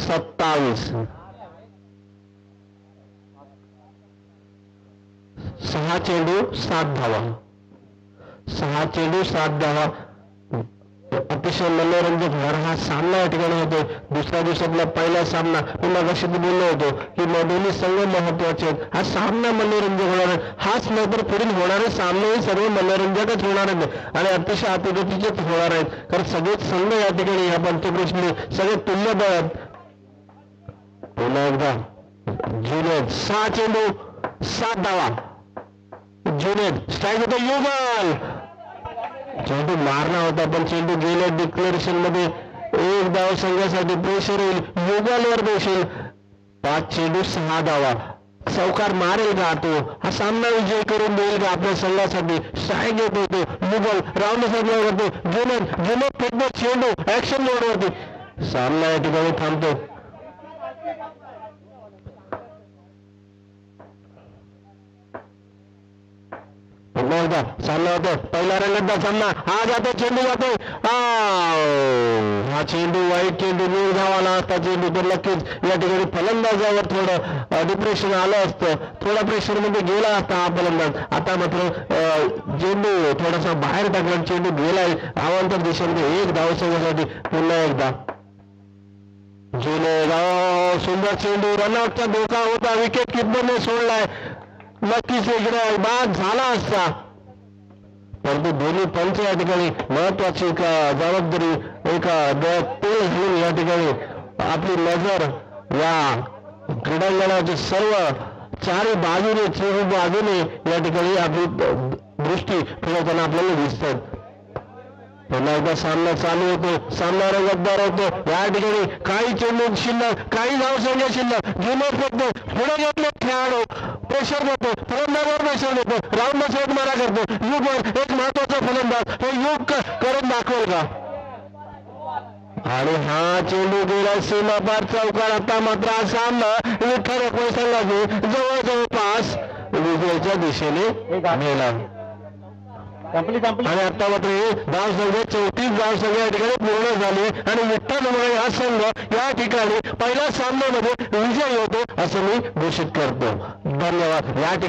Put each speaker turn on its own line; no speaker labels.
27. 6 चेंडू 7 धावा. 6 चेंडू 7 धावा. अतिशय मनोरंजक होणारा हा सामना या ठिकाणी होतो. दुसऱ्या दिवसातला पहिला सामना मी मगाशी बोललो होतो की दोन्ही संघ महत्वाचे आहेत. हा सामना मनोरंजक होणार आहे. हाच नंतर पुढील होणारे सामनेही सर्व मनोरंजकच होणार आहेत आणि अतिशय अतिगतीचेच होणार आहेत. कारण सगळेच संघ या ठिकाणी या पंचकृष्णी सगळे तुल्यबळ आहेत. पुन्हा एकदा जुनेद 6 चेंडू 7 धावा. जुनेद स्ट्राईक होतो. युगल चेंडू मारला होता पण चेंडू गेल्या डिक्लेरेशन मध्ये एक धाव संघासाठी प्रेशर येईल. युगलवर देशील. 5 चेंडू 6 धावा. चौकार मारेल का तो? हा सामना विजय करून देईल का आपल्या संघासाठी? स्ट्राईक येत होतो. युगल राऊंड साधला करतो. जुनेद फेकतो चेंडू ऍक्शन मोडवरती. सामना या ठिकाणी थांबतो. सामना होतो. पहिला रंगाचा सामना. हा जातो चेंडू जातो. हा चेंडू वाईट चेंडू मूळ धावाला असता चेंडू तर नक्कीच या ठिकाणी फलंदाजावर थोडं डिप्रेशन आलं असतं. थोडा प्रेशर मध्ये गेला असता हा फलंदाज. आता मात्र चेंडू थोडासा बाहेर टाकला. चेंडू गेलाय अवांतर दिशेमध्ये. एक धाव संघासाठी. पुन्हा एकदा जुने सुंदर चेंडू. रनआउटचा धोका होता. विकेट किपरने सोडलाय. नक्कीच इकडे बाद झाला असता परंतु दोन्ही पंच या ठिकाणी महत्वाची जबाबदारी तेल घेऊन या ठिकाणी आपली नजर या क्रीडांगणाचे सर्व चारही बाजूने या ठिकाणी आपली दृष्टी फिरवताना आपल्याला दिसतात. पुन्हा एकदा सामना चालू होतो. सामना रंगतदार होतो. या ठिकाणी काही चेंडू शिल्लक, काही धावसंख्या शिल्लक. जुनेद फेकतो. पुढे घेतले खेळाडू प्रेशर देतो. फलंदाजावर प्रेशर देतो. राऊंड साईड मारा करतो. युगवर एक महत्वाचा फलंदाज. हे युग करून दाखवेल का? आणि हा चेंडू गेला सीमा पार चौकार. आता मात्र हा सामना विठ्ठल रखवाई संघाचे जवळपास विजयाच्या दिशेने गेला. आणि आता मात्र हे धाव संख्या 34 धाव संख्या या ठिकाणी पूर्ण झाली आणि विठ्ठल रखवाई हा संघ या ठिकाणी पहिल्या सामन्यामध्ये विजयी होतो असं मी घोषित करतो. धन्यवाद. या